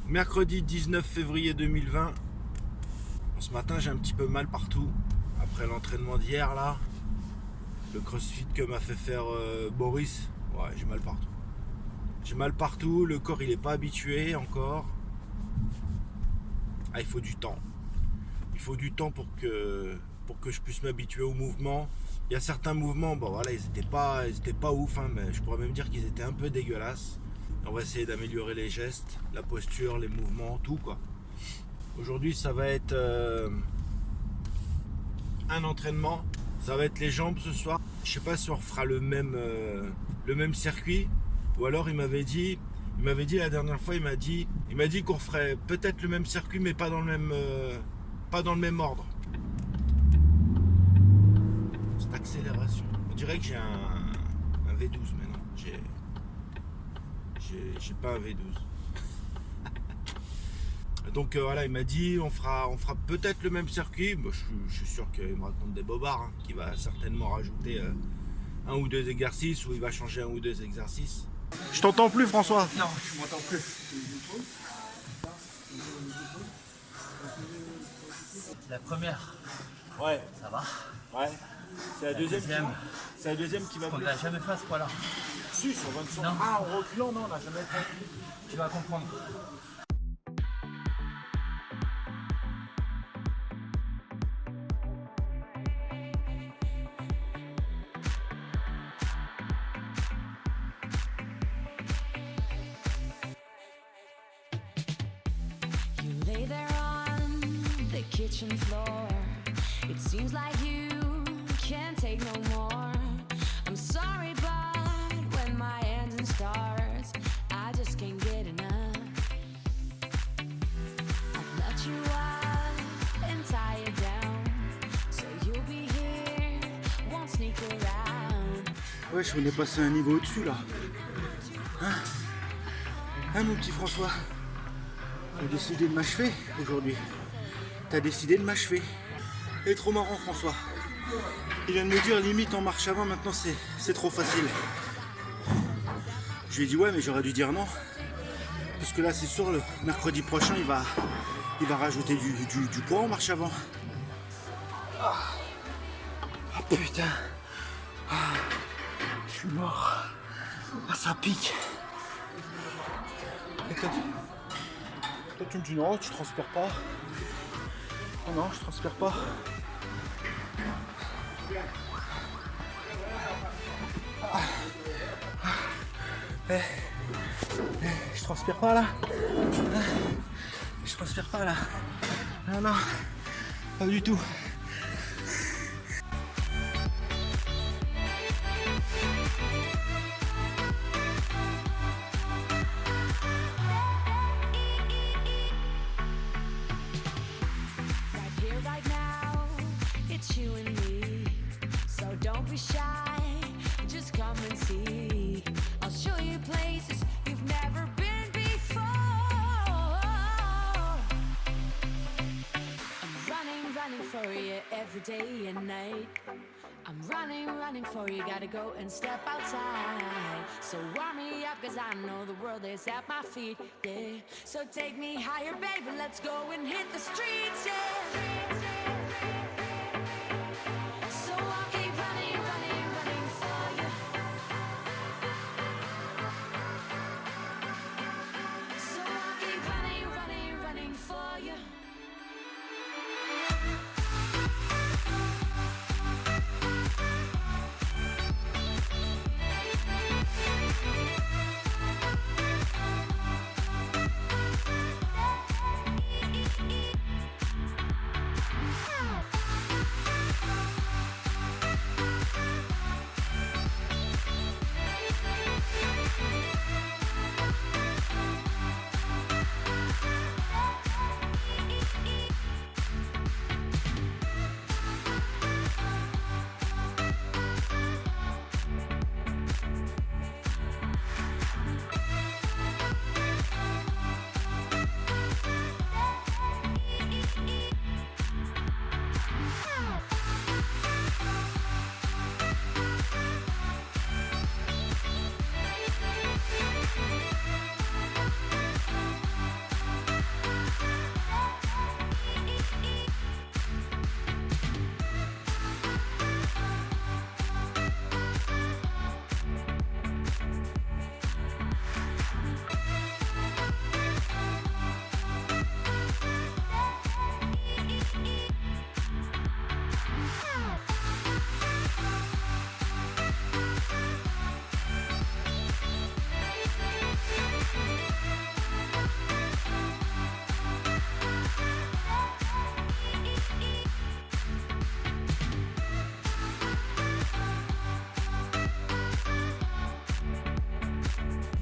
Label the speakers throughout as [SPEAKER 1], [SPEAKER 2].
[SPEAKER 1] Mercredi 19 février 2020. Ce matin j'ai un petit peu mal partout. Après l'entraînement d'hier là, le crossfit que m'a fait faire Boris, ouais, j'ai mal partout. J'ai mal partout, le corps il est pas habitué encore. Ah, il faut du temps. Il faut du temps pour que je puisse m'habituer au mouvement. Il y a certains mouvements, bon voilà, ils étaient pas ouf, hein, mais je pourrais même dire qu'ils étaient un peu dégueulasses. On va essayer d'améliorer les gestes, la posture, les mouvements, tout quoi. Aujourd'hui ça va être un entraînement, ça va être les jambes ce soir. Je sais pas si on refera le même circuit, ou alors il m'avait dit la dernière fois, il m'a dit qu'on ferait peut-être le même circuit mais pas dans le même ordre. Cette accélération, on dirait que j'ai un V12 maintenant. J'ai pas un V12. Donc voilà, il m'a dit on fera peut-être le même circuit. Moi, je suis sûr qu'il me raconte des bobards, hein, qu'il va certainement rajouter un ou deux exercices, ou il va changer un ou deux exercices. Je t'entends plus, François.
[SPEAKER 2] Non, je m'entends plus. La première,
[SPEAKER 1] Ouais,
[SPEAKER 2] ça va.
[SPEAKER 1] ouais. C'est la deuxième.
[SPEAKER 2] Deuxième,
[SPEAKER 1] C'est la deuxième qui va
[SPEAKER 2] on ne l'a jamais fait à ce point-là.
[SPEAKER 1] Si, sur 25.
[SPEAKER 2] Non.
[SPEAKER 1] Ah, en reculant, non, on n'a jamais fait.
[SPEAKER 2] Tu vas comprendre.
[SPEAKER 3] You lay there on the kitchen floor. It seems like you can't take no more. I'm sorry, but when my engine starts, I just can't get enough. I've let you up and tie you down, so you'll be here, won't sneak around.
[SPEAKER 1] Wesh, on est passé un niveau au-dessus là. Hein, mon petit François? T'as décidé de m'achever aujourd'hui. T'as décidé de m'achever. Et trop marrant, François. Il vient de me dire limite en marche avant, maintenant c'est trop facile. Je lui ai dit ouais, mais j'aurais dû dire non. Parce que là, c'est sûr, le mercredi prochain, il va rajouter du poids en marche avant. Ah putain. Je suis mort. Ah, ça pique. Et toi, tu me dis non, tu transpires pas. Oh non, je transpire pas. Je transpire pas là. Je transpire pas là. Non, non, pas du tout.
[SPEAKER 3] Right here, right now, it's you and me. So don't be shy, just come and see. I'll show you places you've never been before. I'm running for you every day and night. I'm running for you, gotta go and step outside. So warm me up, cause I know the world is at my feet, yeah. So take me higher, baby, let's go and hit the streets, yeah. So I'll keep running for you. So I'll keep running for you.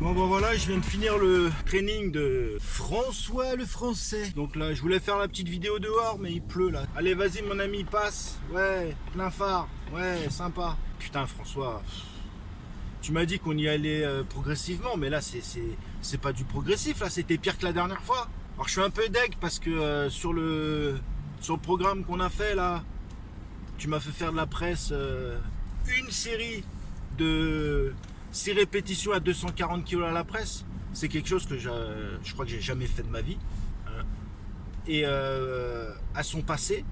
[SPEAKER 1] Bon ben voilà, je viens de finir le training de François le Français. Donc là, je voulais faire la petite vidéo dehors, mais il pleut là. Allez, vas-y mon ami, passe. Ouais, plein phare. Ouais, sympa. Putain François, tu m'as dit qu'on y allait progressivement, mais là c'est pas du progressif, là c'était pire que la dernière fois. Alors je suis un peu deg parce que sur le programme qu'on a fait là, tu m'as fait faire de la presse une série de 6 répétitions à 240 kg à la presse. C'est quelque chose que je crois que j'ai jamais fait de ma vie. Hein. Et à son passé,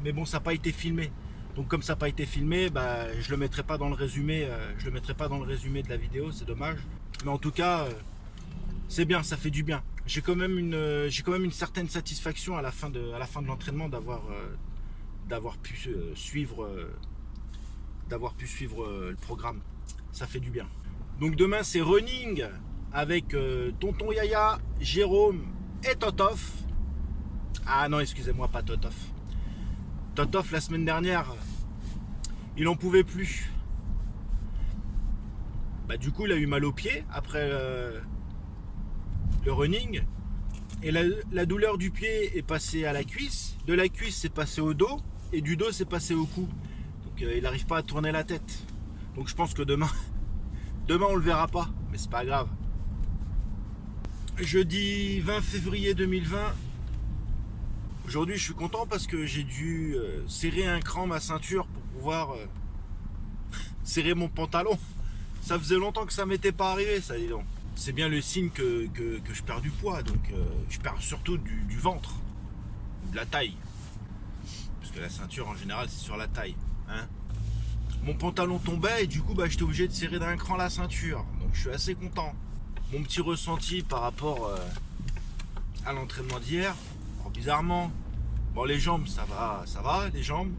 [SPEAKER 1] mais bon, ça n'a pas été filmé. Donc comme ça n'a pas été filmé, bah, je le mettrai pas dans le résumé. Je le mettrai pas dans le résumé de la vidéo, c'est dommage. Mais en tout cas, c'est bien, ça fait du bien. J'ai quand même une certaine satisfaction à la fin de l'entraînement d'avoir pu suivre le programme. Ça fait du bien. Donc demain c'est running avec Tonton Yaya, Jérôme et Totof. Ah non, excusez-moi, pas Totof. Totof la semaine dernière, il en pouvait plus. Bah du coup il a eu mal au pied après le running. Et la douleur du pied est passée à la cuisse. De la cuisse c'est passé au dos. Et du dos c'est passé au cou. Donc il n'arrive pas à tourner la tête. Donc je pense que demain on le verra pas, mais c'est pas grave. Jeudi 20 février 2020. Aujourd'hui je suis content parce que j'ai dû serrer un cran ma ceinture pour pouvoir serrer mon pantalon. Ça faisait longtemps que ça m'était pas arrivé, ça, dis donc. C'est bien le signe que je perds du poids, donc je perds surtout du ventre, de la taille. Parce que la ceinture en général c'est sur la taille. Hein. Mon pantalon tombait et du coup bah, j'étais obligé de serrer d'un cran la ceinture. Donc je suis assez content. Mon petit ressenti par rapport à l'entraînement d'hier. Alors, bizarrement, bon les jambes ça va les jambes.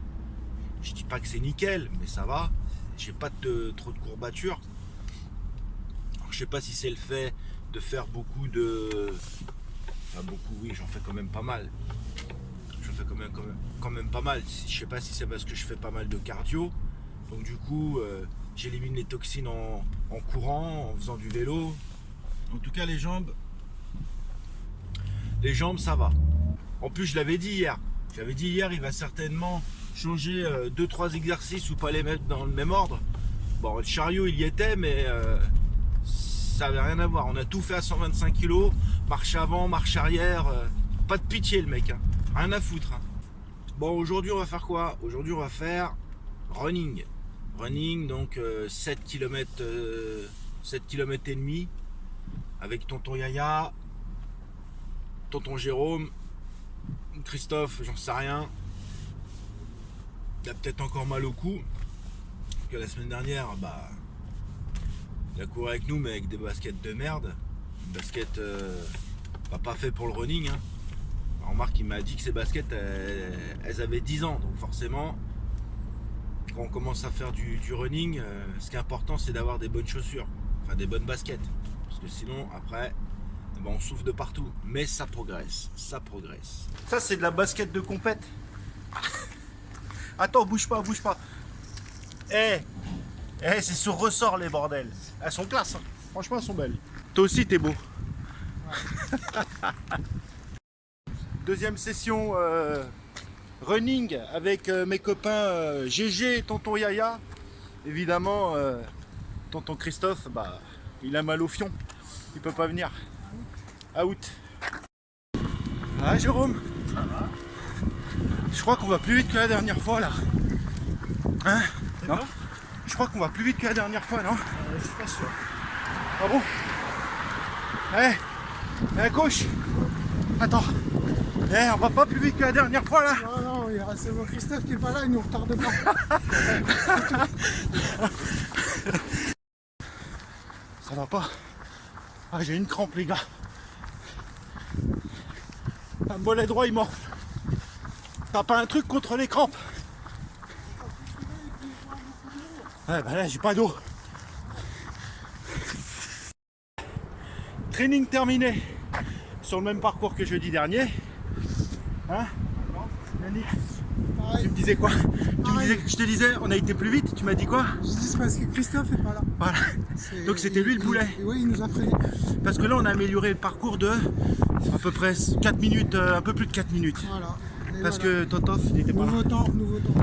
[SPEAKER 1] Je dis pas que c'est nickel, mais ça va. J'ai pas trop de courbatures. Alors, je sais pas si c'est le fait de faire beaucoup de... Enfin beaucoup oui, j'en fais quand même pas mal. Je fais quand même pas mal. Je sais pas si c'est parce que je fais pas mal de cardio. Donc du coup, j'élimine les toxines en courant, en faisant du vélo. En tout cas, les jambes, ça va. En plus, je l'avais dit hier. J'avais dit hier, il va certainement changer 2-3 exercices ou pas les mettre dans le même ordre. Bon, le chariot, il y était, mais ça n'avait rien à voir. On a tout fait à 125 kg, marche avant, marche arrière. Pas de pitié, le mec. Hein. Rien à foutre. Hein. Bon, aujourd'hui, on va faire quoi? Aujourd'hui, on va faire running. Running, donc 7 km et demi avec tonton Yaya, tonton Jérôme, Christophe, j'en sais rien. Il a peut-être encore mal au cou. Que la semaine dernière, bah, il a couru avec nous, mais avec des baskets de merde. Des baskets pas fait pour le running. Hein. Remarque, il m'a dit que ces baskets, elles avaient 10 ans, donc forcément. Quand on commence à faire du running, ce qui est important c'est d'avoir des bonnes chaussures, enfin des bonnes baskets, parce que sinon après ben, on souffre de partout, mais ça progresse, ça progresse. Ça c'est de la basket de compète. Attends, bouge pas. C'est sur ressort les bordels. Elles sont classe, hein. Franchement elles sont belles. Toi aussi t'es beau. Deuxième session running avec mes copains GG et tonton Yaya. Évidemment, tonton Christophe, bah, il a mal au fion. Il peut pas venir. Out. Ah Jérôme, ça va? Je crois qu'on va plus vite que la dernière fois là. Hein? Non? Je crois qu'on va plus vite que la dernière fois, non?
[SPEAKER 2] Je suis pas sûr.
[SPEAKER 1] Ah bon? À gauche. Attends. On va pas plus vite que la dernière fois là.
[SPEAKER 2] Non, c'est mon Christophe qui est pas là, il nous retarde pas.
[SPEAKER 1] Ça va pas. Ah, j'ai une crampe les gars. Un mollet droit il morfle. T'as pas un truc contre les crampes? Ouais bah là j'ai pas d'eau. Training terminé. Sur le même parcours que jeudi dernier. Hein? Yannick,
[SPEAKER 2] Pareil.
[SPEAKER 1] Tu me disais quoi?
[SPEAKER 2] Pareil.
[SPEAKER 1] Je te disais, on a été plus vite, tu m'as dit quoi?
[SPEAKER 2] Je dis c'est parce que Christophe est pas là.
[SPEAKER 1] Voilà. Donc c'était lui le poulet.
[SPEAKER 2] Oui, il nous a freiné.
[SPEAKER 1] Parce que là, on a amélioré le parcours de à peu près 4 minutes, un peu plus de 4 minutes.
[SPEAKER 2] Voilà. Et
[SPEAKER 1] Parce
[SPEAKER 2] voilà.
[SPEAKER 1] que Totov, il n'était pas là.
[SPEAKER 2] Nouveau temps, nouveau temps.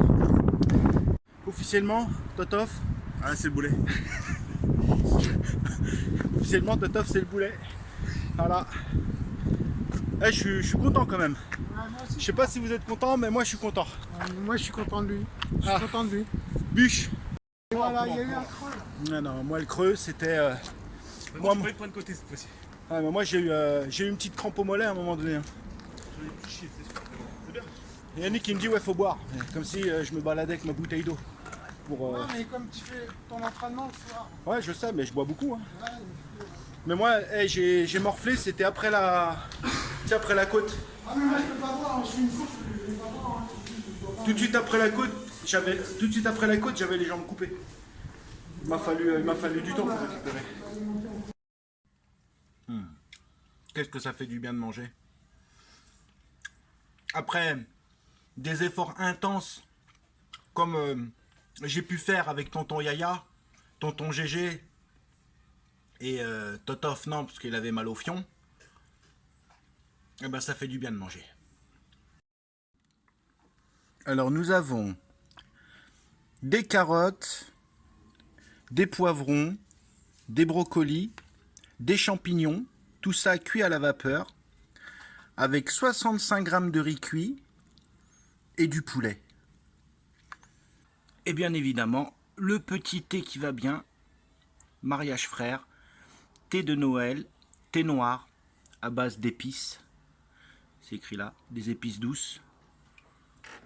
[SPEAKER 1] Officiellement, Totov, ah, c'est le boulet. Officiellement, Totov, c'est le boulet. Voilà. Eh, je suis content quand même.
[SPEAKER 2] Ouais, moi aussi.
[SPEAKER 1] Je sais pas si vous êtes content, mais moi je suis content.
[SPEAKER 2] Moi, je suis content de lui. Je suis
[SPEAKER 1] Ah.
[SPEAKER 2] content de lui.
[SPEAKER 1] Bûche.
[SPEAKER 2] Et voilà, il y a eu un creux. Là.
[SPEAKER 1] Non, moi le creux, c'était.
[SPEAKER 4] Moi, je prends de côté cette fois-ci.
[SPEAKER 1] Ah, mais moi j'ai eu une petite crampe au mollet à un moment donné. Hein.
[SPEAKER 4] J'en ai plus chier, c'est sûr. C'est bien.
[SPEAKER 1] Et Yannick il me dit ouais faut boire. Comme si je me baladais avec ma bouteille d'eau. Pour,
[SPEAKER 2] Non, mais comme tu fais ton entraînement le soir.
[SPEAKER 1] Ouais je sais mais je bois beaucoup. Hein.
[SPEAKER 2] Ouais,
[SPEAKER 1] Mais moi j'ai morflé, c'était après la. Tu sais, après la côte.
[SPEAKER 2] ah, mais moi, je peux pas boire. Hein. Je suis une course, je peux pas boire. Hein.
[SPEAKER 1] Tout de suite après la côte, j'avais les jambes coupées. Il m'a fallu du temps pour récupérer. Qu'est-ce que ça fait du bien de manger? Après des efforts intenses comme j'ai pu faire avec tonton Yaya, tonton GG et Totov non parce qu'il avait mal au fion, et ben ça fait du bien de manger. Alors nous avons des carottes, des poivrons, des brocolis, des champignons, tout ça cuit à la vapeur, avec 65 g de riz cuit et du poulet. Et bien évidemment, le petit thé qui va bien, mariage frère, thé de Noël, thé noir à base d'épices, c'est écrit là, des épices douces,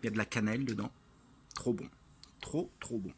[SPEAKER 1] il y a de la cannelle dedans, trop bon, trop bon.